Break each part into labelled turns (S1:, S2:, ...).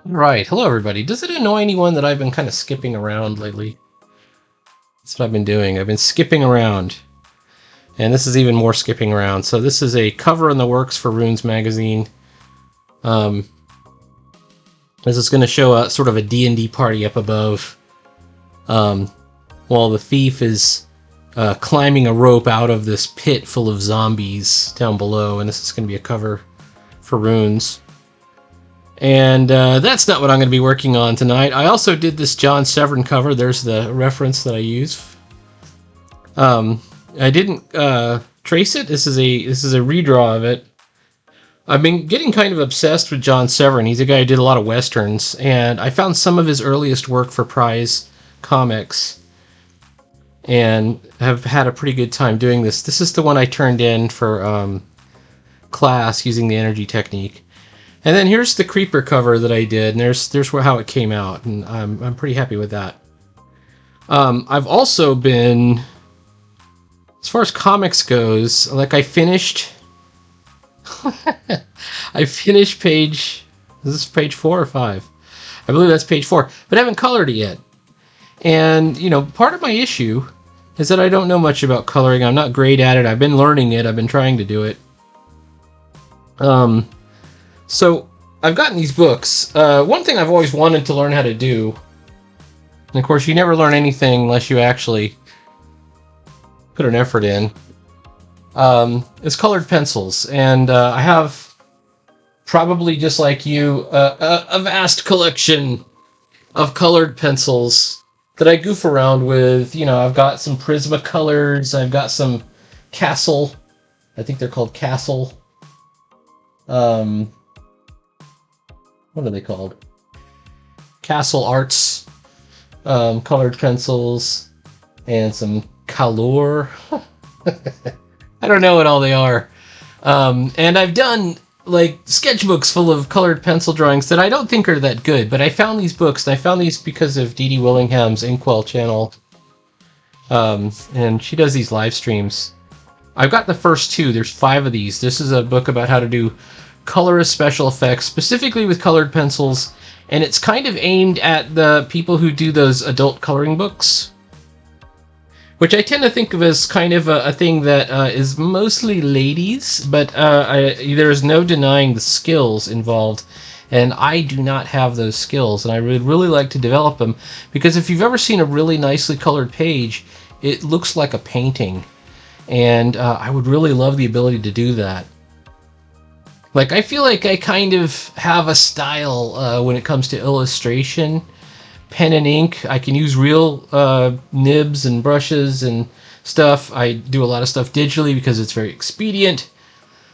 S1: Right. Hello, everybody. Does it annoy anyone that I've been kind of skipping around lately? That's what I've been doing. I've been skipping around. And this is even more skipping around. So this is a cover in the works for Runes magazine. Um, this is going to show a sort of a D&D party up above. While the thief is climbing a rope out of this pit full of zombies down below. And this is going to be a cover for Runes. And that's not what I'm going to be working on tonight. I also did this John Severin cover. There's the reference that I use. I didn't trace it. This is a redraw of it. I've been getting kind of obsessed with John Severin. He's a guy who did a lot of westerns, and I found some of his earliest work for Prize Comics, and have had a pretty good time doing this. This is the one I turned in for class using the energy technique. And then here's the Creeper cover that I did, and there's how it came out, and I'm pretty happy with that. I've also been, as far as comics goes, like I finished page. Is this page 4 or 5? I believe that's page 4, but I haven't colored it yet. And part of my issue is that I don't know much about coloring. I'm not great at it. I've been learning it. I've been trying to do it. So I've gotten these books. One thing I've always wanted to learn how to do, and of course you never learn anything unless you actually put an effort in, is colored pencils. And I have, probably just like you, a vast collection of colored pencils that I goof around with. I've got some Prismacolors. I've got some Castle. I think they're called Castle. What are they called? Castle Arts colored pencils, and some Color. I don't know what all they are. And I've done like sketchbooks full of colored pencil drawings that I don't think are that good, but I found these books, and I found these because of Dee Dee Willingham's Inkwell channel. And she does these live streams. I've got the first 2. There's 5 of these. This is a book about how to do colorist special effects, specifically with colored pencils, and it's kind of aimed at the people who do those adult coloring books, which I tend to think of as kind of a thing that is mostly ladies, but there is no denying the skills involved, and I do not have those skills, and I would really like to develop them, because if you've ever seen a really nicely colored page, it looks like a painting, and I would really love the ability to do that. Like, I feel like I kind of have a style when it comes to illustration. Pen and ink. I can use real nibs and brushes and stuff. I do a lot of stuff digitally because it's very expedient.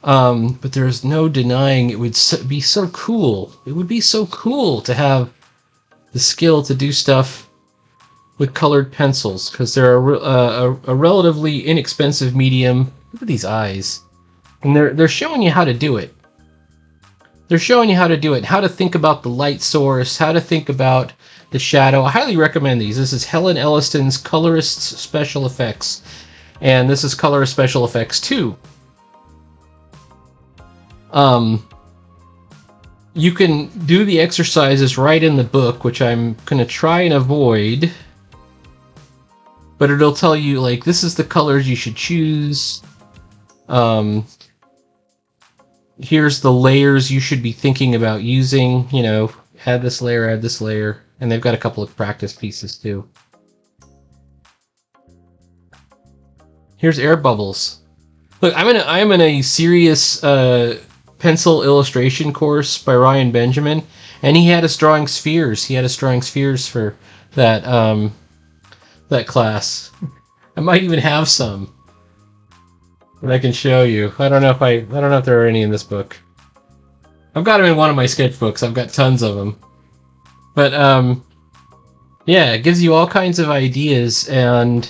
S1: But there's no denying it would be so cool. It would be so cool to have the skill to do stuff with colored pencils, because they're a relatively inexpensive medium. Look at these eyes. And they're showing you how to do it. They're showing you how to do it, how to think about the light source, how to think about the shadow. I highly recommend these. This is Helen Elliston's Colorists Special Effects, and this is Colorist Special Effects 2. You can do the exercises right in the book, which I'm going to try and avoid, but it'll tell you, like, this is the colors you should choose. Here's the layers you should be thinking about using. Add this layer, and they've got a couple of practice pieces too. Here's air bubbles. Look, I'm in a serious pencil illustration course by Ryan Benjamin, and he had us drawing spheres. He had us drawing spheres for that that class. I might even have some that I can show you. I don't know if there are any in this book. I've got them in one of my sketchbooks. I've got tons of them. But yeah, it gives you all kinds of ideas, and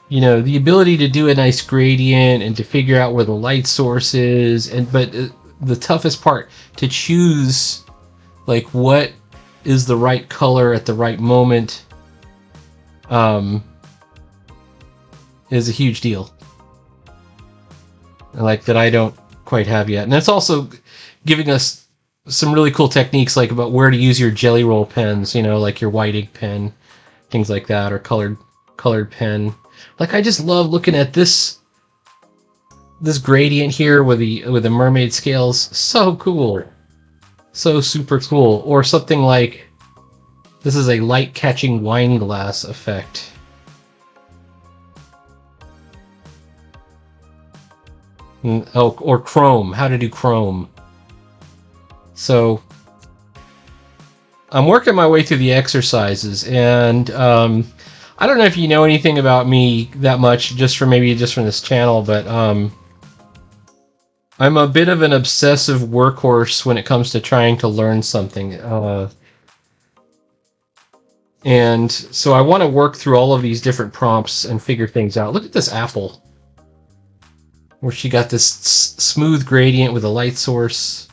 S1: the ability to do a nice gradient and to figure out where the light source is, but the toughest part, to choose like what is the right color at the right moment, is a huge deal. Like, that I don't quite have yet. And that's also giving us some really cool techniques like about where to use your jelly roll pens, you know, like your white ink pen, things like that, or colored pen. Like I just love looking at this gradient here with the mermaid scales. So cool. So super cool. Or something like this is a light catching wine glass effect. Oh, or chrome. How to do chrome. So I'm working my way through the exercises, and I don't know if you know anything about me that much, just from this channel, but I'm a bit of an obsessive workhorse when it comes to trying to learn something. And so I want to work through all of these different prompts and figure things out. Look at this apple, where she got this smooth gradient with a light source.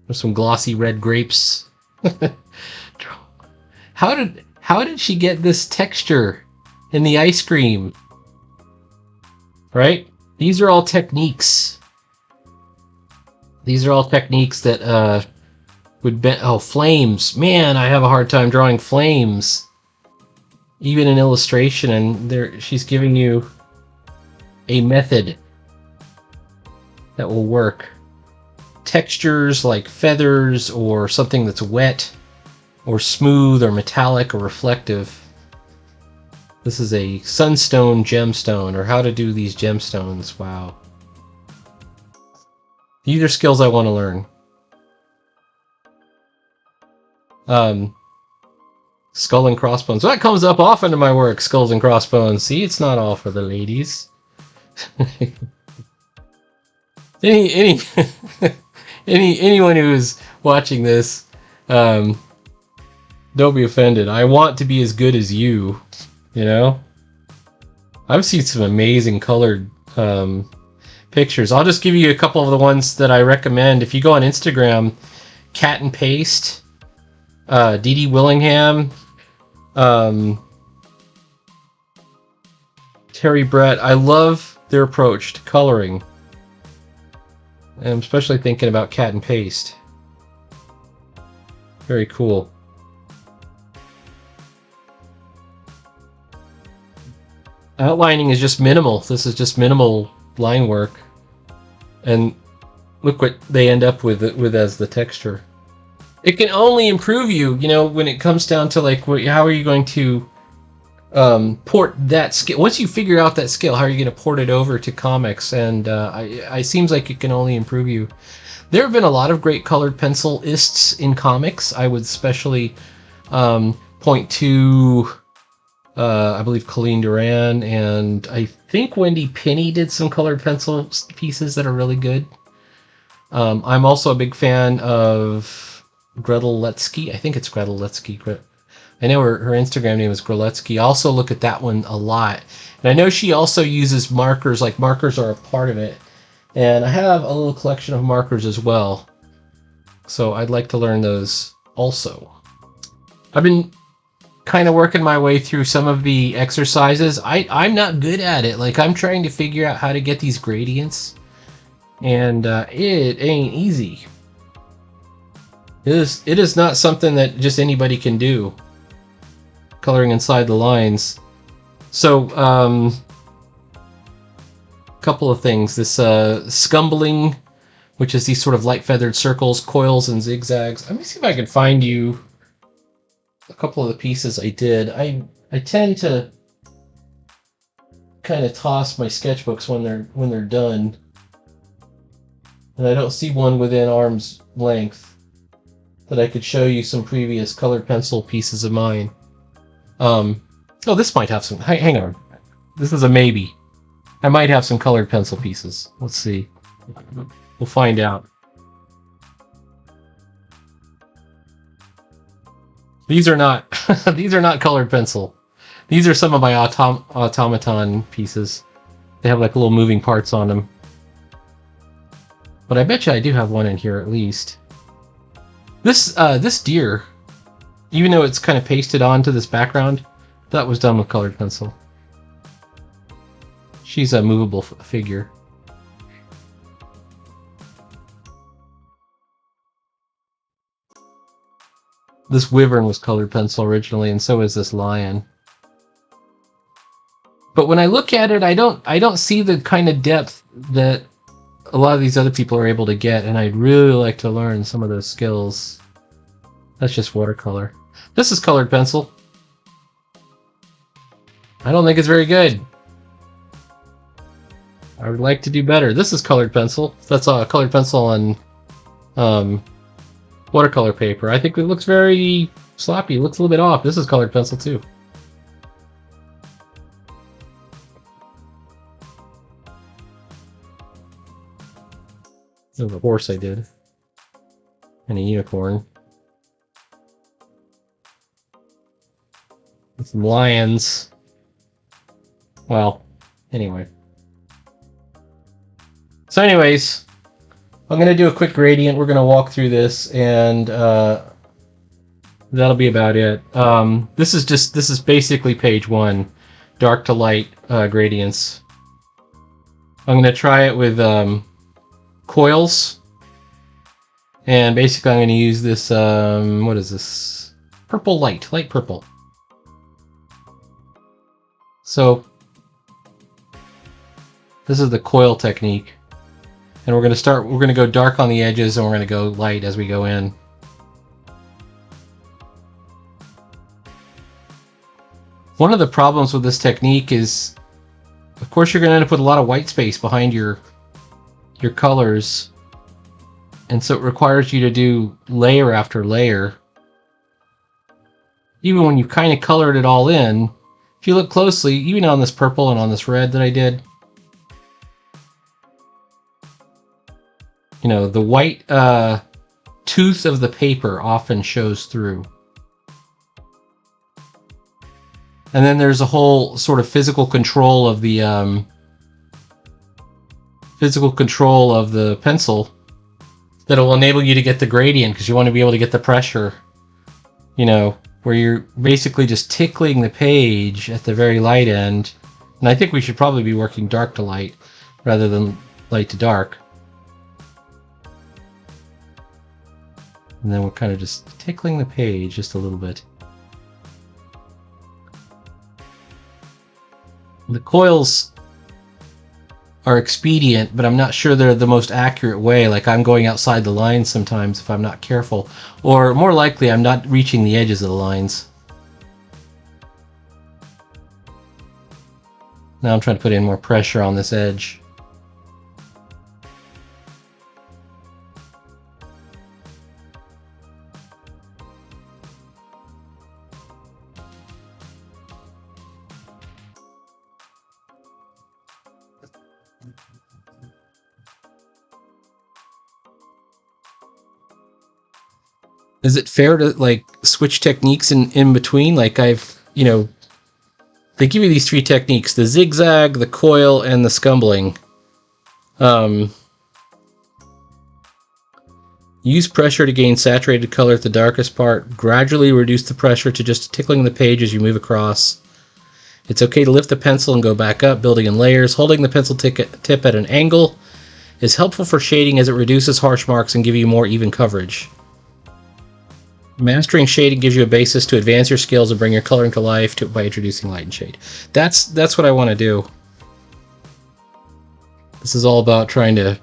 S1: There's some glossy red grapes. How did she get this texture in the ice cream? Right? These are all techniques. These are all techniques that would be... Oh, flames. Man, I have a hard time drawing flames. Even in illustration, and there she's giving you a method that will work. Textures like feathers or something that's wet or smooth or metallic or reflective. This is a sunstone gemstone, or how to do these gemstones. Wow. These are skills I want to learn. Skull and crossbones. That comes up often in my work, skulls and crossbones. See, it's not all for the ladies. Anyone who is watching this, don't be offended. I want to be as good as you, you know? I've seen some amazing colored pictures. I'll just give you a couple of the ones that I recommend. If you go on Instagram, Cat and Paste, Dee Dee Willingham, Terry Brett. I love their approach to coloring. And I'm especially thinking about Cat and Paste. Very cool. Outlining is just minimal. This is just minimal line work. And look what they end up with as the texture. It can only improve you, you know, when it comes down to like, how are you going to port that skill? Once you figure out that skill, how are you going to port it over to comics? And it seems like it can only improve you. There have been a lot of great colored pencilists in comics. I would especially point to, I believe, Colleen Duran, and I think Wendy Penny did some colored pencil pieces that are really good. I'm also a big fan of Gretel Letsky. I think it's Gretel Letsky. I know her Instagram name is Greletsky. I also look at that one a lot. And I know she also uses markers, like markers are a part of it. And I have a little collection of markers as well. So I'd like to learn those also. I've been kind of working my way through some of the exercises. I'm not good at it. Like, I'm trying to figure out how to get these gradients. And it ain't easy. It is not something that just anybody can do. Coloring inside the lines. So, couple of things. This scumbling, which is these sort of light feathered circles, coils, and zigzags. Let me see if I can find you a couple of the pieces I did. I tend to kind of toss my sketchbooks when they're done, and I don't see one within arm's length that I could show you some previous colored pencil pieces of mine. Oh, this might have some. Hang on. This is a maybe. I might have some colored pencil pieces. Let's see. We'll find out. These are not. These are not colored pencil. These are some of my automaton pieces. They have like little moving parts on them. But I bet you I do have one in here at least. This deer, even though it's kind of pasted onto this background, that was done with colored pencil. She's a movable figure. This wyvern was colored pencil originally, and so is this lion. But when I look at it, I don't see the kind of depth that a lot of these other people are able to get, and I'd really like to learn some of those skills. That's just watercolor. This is colored pencil. I don't think it's very good. I would like to do better. This is colored pencil. That's a colored pencil on watercolor paper. I think it looks very sloppy. It looks a little bit off. This is colored pencil too. There's a horse I did. And a unicorn. And some lions. Well, anyway. So anyways, I'm going to do a quick gradient. We're going to walk through this, and that'll be about it. This is basically page 1, dark to light gradients. I'm going to try it with coils, and basically I'm going to use this, what is this? Purple light purple. So this is the coil technique. And we're going to go dark on the edges, and we're going to go light as we go in. One of the problems with this technique is, of course, you're going to end up with a lot of white space behind your colors. And so it requires you to do layer after layer. Even when you've kind of colored it all in, if you look closely, even on this purple and on this red that I did, you know, the white tooth of the paper often shows through. And then there's a whole sort of physical control of the pencil that will enable you to get the gradient, because you want to be able to get the pressure, you know, where you're basically just tickling the page at the very light end. And I think we should probably be working dark to light rather than light to dark. And then we're kind of just tickling the page just a little bit. The coils are expedient, but I'm not sure they're the most accurate way. Like, I'm going outside the lines sometimes if I'm not careful. Or more likely, I'm not reaching the edges of the lines. Now I'm trying to put in more pressure on this edge. Is it fair to, like, switch techniques in between? Like, you know, they give you these 3 techniques: the zigzag, the coil, and the scumbling. Use pressure to gain saturated color at the darkest part. Gradually reduce the pressure to just tickling the page as you move across. It's okay to lift the pencil and go back up, building in layers. Holding the pencil tip at an angle is helpful for shading, as it reduces harsh marks and give you more even coverage. Mastering shading gives you a basis to advance your skills and bring your coloring to life by introducing light and shade. That's what I want to do. This is all about trying to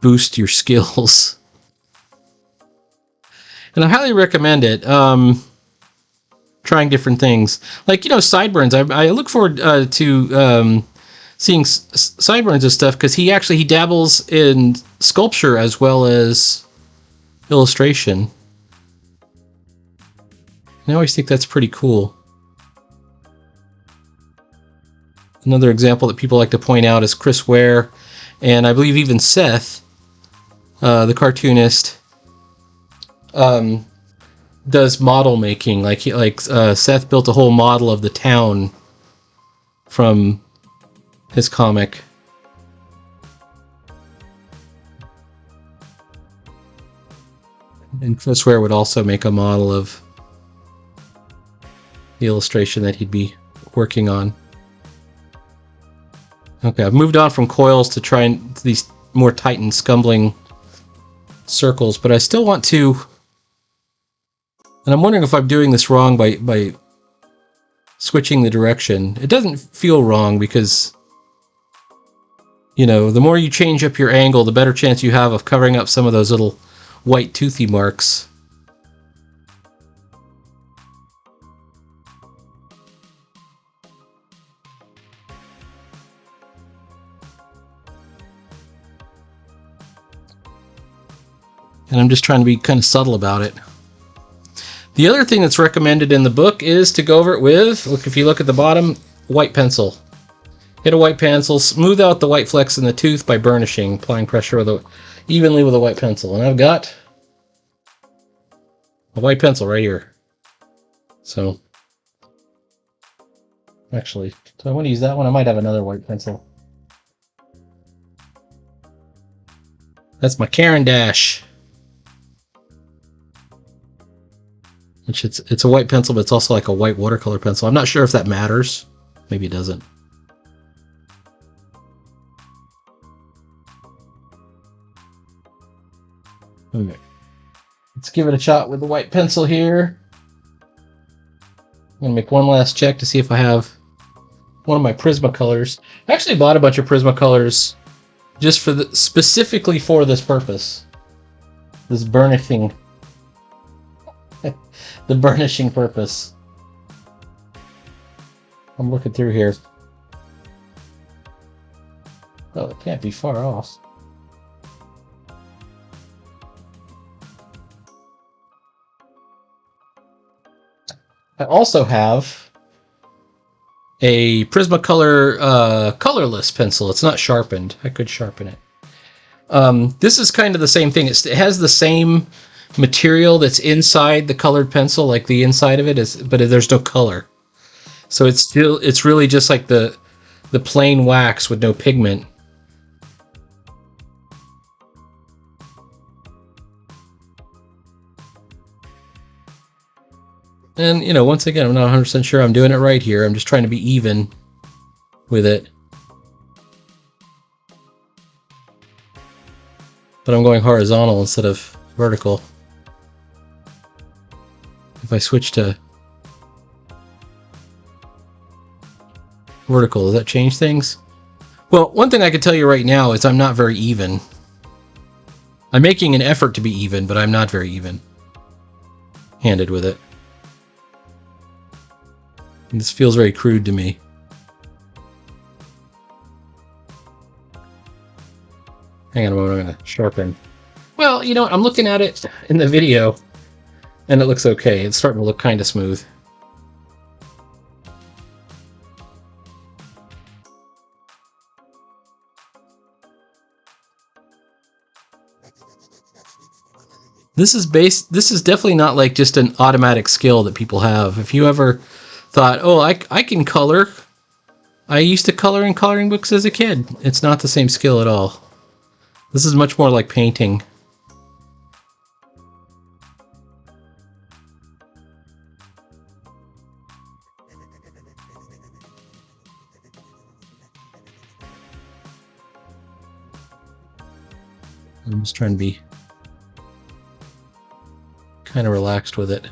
S1: boost your skills. And I highly recommend it. Trying different things. Like, you know, sideburns. I look forward to seeing sideburns and stuff, because he dabbles in sculpture as well as illustration. I always think that's pretty cool. Another example that people like to point out is Chris Ware, and I believe even Seth, the cartoonist, does model making. Seth built a whole model of the town from his comic. And Chris Ware would also make a model of the illustration that he'd be working on. Okay, I've moved on from coils to trying these more tightened, scumbling circles, but I still want to And I'm wondering if I'm doing this wrong by switching the direction. It doesn't feel wrong because, you know, the more you change up your angle, the better chance you have of covering up some of those little white toothy marks. And I'm just trying to be kind of subtle about it. The other thing that's recommended in the book is to go over it with, look, if you look at the bottom, white pencil. Hit a white pencil, smooth out the white flecks in the tooth by burnishing, applying pressure evenly with a white pencil. And I've got a white pencil right here. So, actually, do I want to use that one? I might have another white pencil. That's my Caran d'Ache. Which it's a white pencil, but it's also like a white watercolor pencil. I'm not sure if that matters. Maybe it doesn't. Okay. Let's give it a shot with the white pencil here. I'm going to make one last check to see if I have one of my Prismacolors. I actually bought a bunch of Prismacolors just for specifically for this purpose. This burnishing. The burnishing purpose. I'm looking through here. Well, it can't be far off. I also have a Prismacolor colorless pencil. It's not sharpened. I could sharpen it. This is kind of the same thing. It has the same material that's inside the colored pencil, like the inside of it is, but there's no color. So it's really just like the plain wax with no pigment. And, you know, once again, I'm not 100% sure I'm doing it right here. I'm just trying to be even with it. But I'm going horizontal instead of vertical. If I switch to vertical, does that change things? Well, one thing I can tell you right now is I'm not very even. I'm making an effort to be even, but I'm not very even-handed with it. And this feels very crude to me. Hang on a moment, I'm going to sharpen. Well, you know what? I'm looking at it in the video, and it looks okay. It's starting to look kind of smooth. This is definitely not like just an automatic skill that people have. If you ever thought, oh, I can color. I used to color in coloring books as a kid. It's not the same skill at all. This is much more like painting. I'm just trying to be kind of relaxed with it.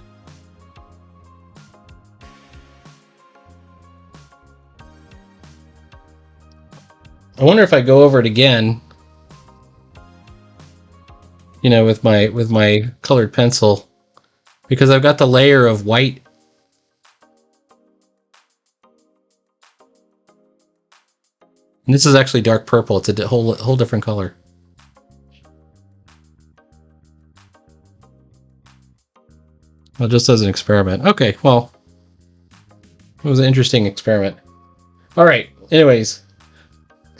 S1: I wonder if I go over it again, you know, with my colored pencil, because I've got the layer of white. And this is actually dark purple. It's a whole different color. Well, just as an experiment. Okay, well, it was an interesting experiment. All right, anyways,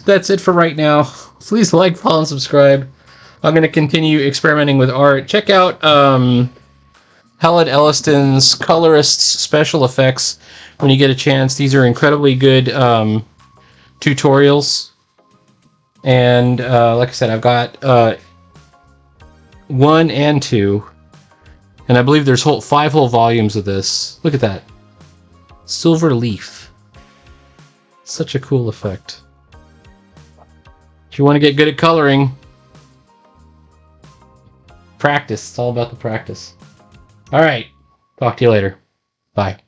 S1: that's it for right now. Please like, follow, and subscribe. I'm going to continue experimenting with art. Check out Helen Elliston's Colorists special effects when you get a chance. These are incredibly good tutorials. And like I said, I've got 1 and 2. And I believe there's 5 whole volumes of this. Look at that. Silver leaf. Such a cool effect. If you want to get good at coloring, practice. It's all about the practice. All right. Talk to you later. Bye.